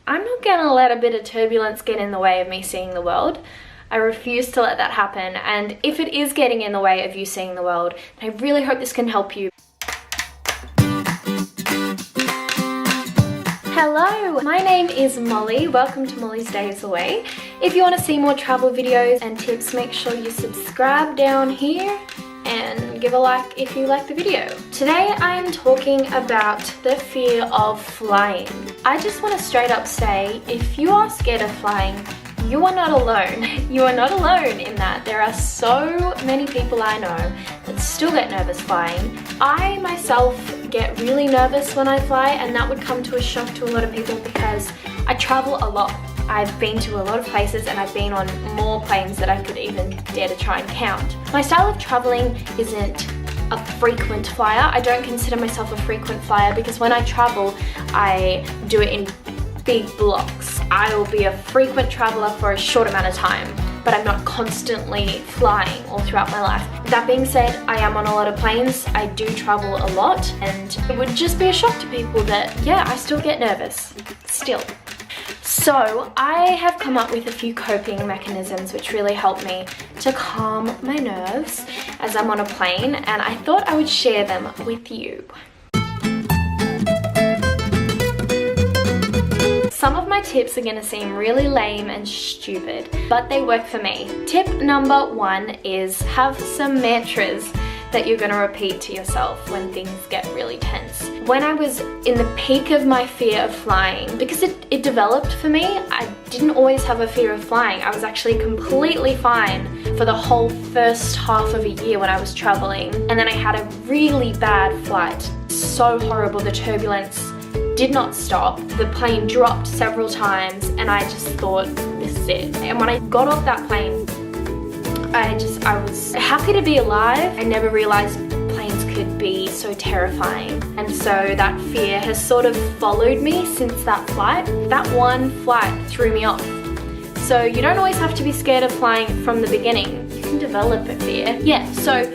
I'm not gonna let a bit of turbulence get in the way of me seeing the world. I refuse to let that happen, and if it is getting in the way of you seeing the world, I really hope this can help you. Hello, my name is Molly. Welcome to Molly's Days Away. If you want to see more travel videos and tips, make sure you subscribe down here and give a like if you like the video. Today I am talking about the fear of flying. I just want to straight up say, if you are scared of flying, you are not alone. You are not alone in that. There are so many people I know that still get nervous flying. I myself get really nervous when I fly, and that would come to a shock to a lot of people because I travel a lot. I've been to a lot of places and I've been on more planes than I could even dare to try and count. My style of traveling isn't a frequent flyer. I don't consider myself a frequent flyer because when I travel, I do it in big blocks. I will be a frequent traveler for a short amount of time, but I'm not constantly flying all throughout my life. That being said, I am on a lot of planes. I do travel a lot, and it would just be a shock to people that, yeah, I still get nervous, still. So I have come up with a few coping mechanisms which really help me to calm my nerves as I'm on a plane, and I thought I would share them with you. Some of my tips are going to seem really lame and stupid, but they work for me. Tip number 1 is have some mantras that you're going to repeat to yourself when things get really tense. When I was in the peak of my fear of flying, because it developed for me, I didn't always have a fear of flying. I was actually completely fine for the whole first half of a year when I was traveling, and then I had a really bad flight. So horrible, the turbulence did not stop. The plane dropped several times and I just thought, this is it. And when I got off that plane, I was happy to be alive. I never realized planes could be so terrifying. And so that fear has sort of followed me since that flight. That one flight threw me off. So you don't always have to be scared of flying from the beginning. You can develop a fear. Yeah, so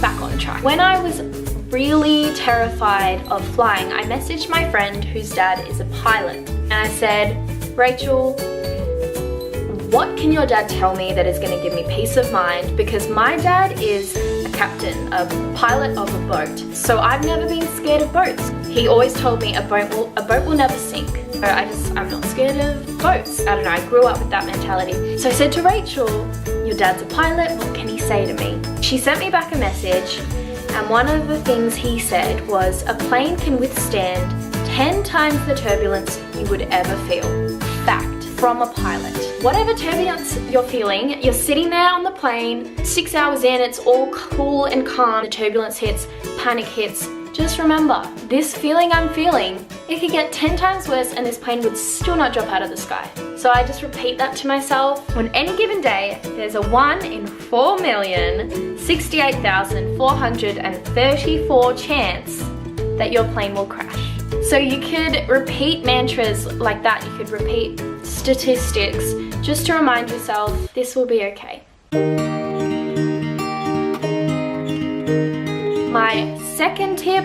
back on track. When I was really terrified of flying, I messaged my friend whose dad is a pilot, and I said, Rachel, what can your dad tell me that is going to give me peace of mind? Because my dad is a captain, a pilot of a boat, so I've never been scared of boats. He always told me a boat will never sink. So I'm not scared of boats. I don't know, I grew up with that mentality. So I said to Rachel, your dad's a pilot, what can he say to me? She sent me back a message, and one of the things he said was, a plane can withstand 10 times the turbulence you would ever feel. Fact from a pilot. Whatever turbulence you're feeling, you're sitting there on the plane, 6 hours in, it's all cool and calm, the turbulence hits, panic hits. Just remember, this feeling I'm feeling, it could get 10 times worse and this plane would still not drop out of the sky. So I just repeat that to myself. On any given day, there's a 1 in 4,068,434 chance that your plane will crash. So you could repeat mantras like that. You could repeat statistics just to remind yourself, this will be okay. My second tip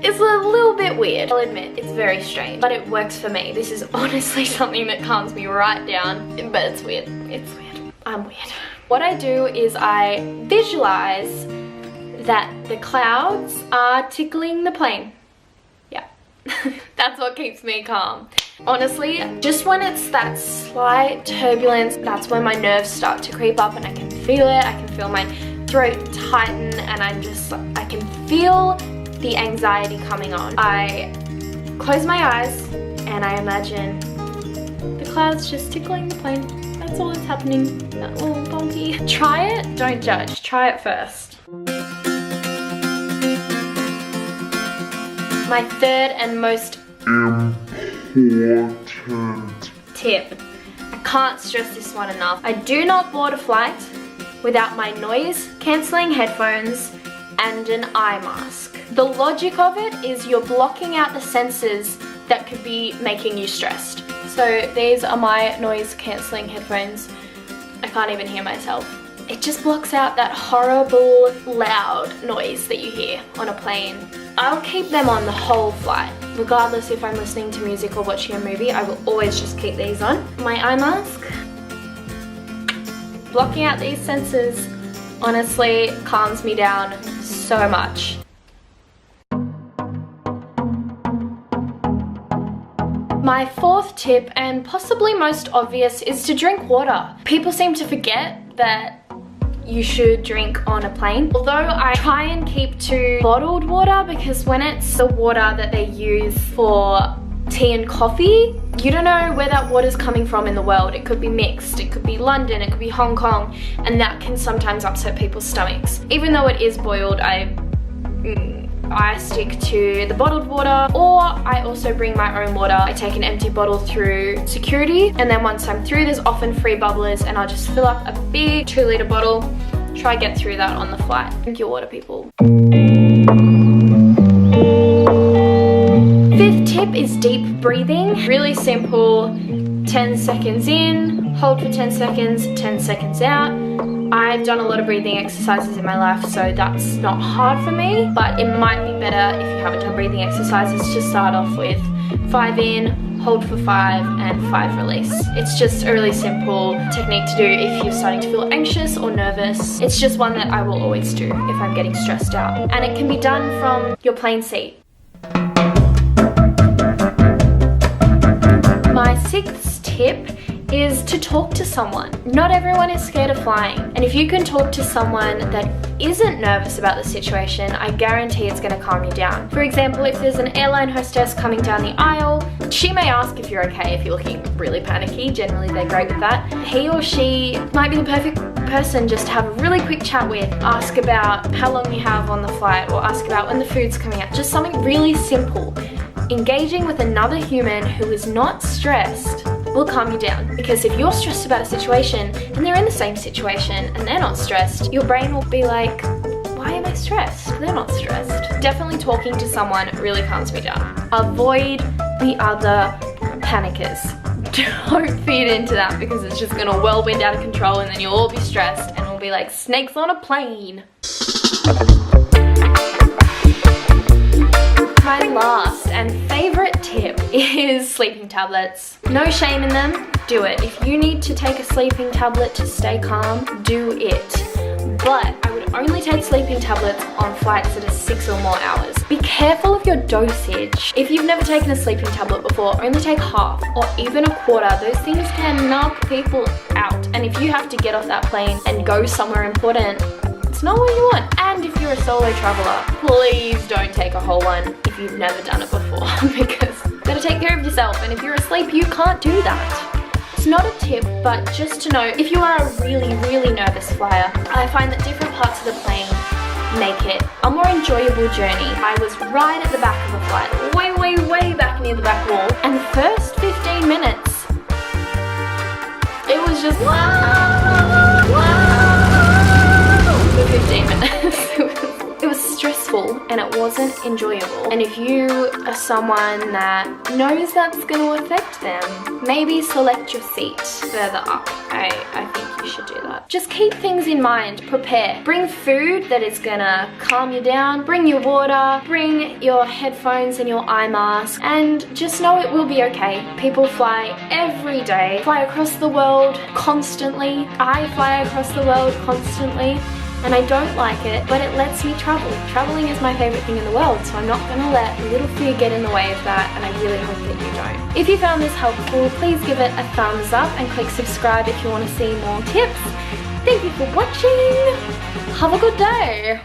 is a little bit weird. I'll admit, it's very strange, but it works for me. This is honestly something that calms me right down, but it's weird. It's weird. I'm weird. What I do is I visualize that the clouds are tickling the plane. Yeah, that's what keeps me calm. Honestly, just when it's that slight turbulence, that's when my nerves start to creep up and I can feel it. I can feel my throat tighten and I can feel the anxiety coming on. I close my eyes and I imagine the clouds just tickling the plane. That's all that's happening. That little bumpy. Try it, don't judge. Try it first. My third and most important tip. I can't stress this one enough. I do not board a flight without my noise cancelling headphones and an eye mask. The logic of it is you're blocking out the senses that could be making you stressed. So these are my noise cancelling headphones. I can't even hear myself. It just blocks out that horrible loud noise that you hear on a plane. I'll keep them on the whole flight. regardless if I'm listening to music or watching a movie, I will always just keep these on. My eye mask, blocking out these senses honestly calms me down so much. My fourth tip, and possibly most obvious, is to drink water. People seem to forget that you should drink on a plane. Although I try and keep to bottled water, because when it's the water that they use for tea and coffee, you don't know where that water's coming from in the world. It could be mixed, it could be London, it could be Hong Kong, and that can sometimes upset people's stomachs. Even though it is boiled, I stick to the bottled water, or I also bring my own water. I take an empty bottle through security, and then once I'm through, there's often free bubblers, and I'll just fill up a big 2-litre bottle, try get through that on the flight. Drink your water, people. Fifth tip is deep breathing. Really simple. 10 seconds in, hold for 10 seconds, 10 seconds out. I've done a lot of breathing exercises in my life, so that's not hard for me, but it might be better if you haven't done breathing exercises to start off with 5 in, hold for 5, and 5 release. It's just a really simple technique to do if you're starting to feel anxious or nervous. It's just one that I will always do if I'm getting stressed out, and it can be done from your plane seat. My sixth tip is to talk to someone. Not everyone is scared of flying, and if you can talk to someone that isn't nervous about the situation, I guarantee it's going to calm you down. For example, if there's an airline hostess coming down the aisle, she may ask if you're okay if you're looking really panicky. Generally they're great with that. He or she might be the perfect person just to have a really quick chat with, ask about how long you have on the flight, or ask about when the food's coming out. Just something really simple. Engaging with another human who is not stressed will calm you down, because if you're stressed about a situation and they're in the same situation and they're not stressed, your brain will be like, why am I stressed? They're not stressed. Definitely talking to someone really calms me down. Avoid the other panickers. Don't feed into that, because it's just gonna whirlwind out of control, and then you'll all be stressed and it'll be like snakes on a plane. My last and favorite tip is sleeping tablets. No shame in them, do it. If you need to take a sleeping tablet to stay calm, do it. But I would only take sleeping tablets on flights that are 6 or more hours. Be careful of your dosage. If you've never taken a sleeping tablet before, only take half or even a quarter. Those things can knock people out. And if you have to get off that plane and go somewhere important, it's not what you want. And if you're a solo traveler, please don't take a whole one if you've never done it before, because you gotta take care of yourself, and if you're asleep, you can't do that. It's not a tip, but just to know, if you are a really, really nervous flyer, I find that different parts of the plane make it a more enjoyable journey. I was right at the back of the flight, way back near the back wall, and the first 15 minutes, it was just for 15 minutes. It was stressful and it wasn't enjoyable. And if you are someone that knows that's going to affect them, maybe select your seat further up. I think you should do that. Just keep things in mind, prepare. Bring food that is gonna calm you down, bring your water, bring your headphones and your eye mask, and just know it will be okay. People fly every day, fly across the world constantly. I fly across the world constantly, and I don't like it, but it lets me travel. Traveling is my favorite thing in the world, so I'm not gonna let a little fear get in the way of that, and I really hope that you don't. If you found this helpful, please give it a thumbs up and click subscribe if you want to see more tips. Thank you for watching. Have a good day.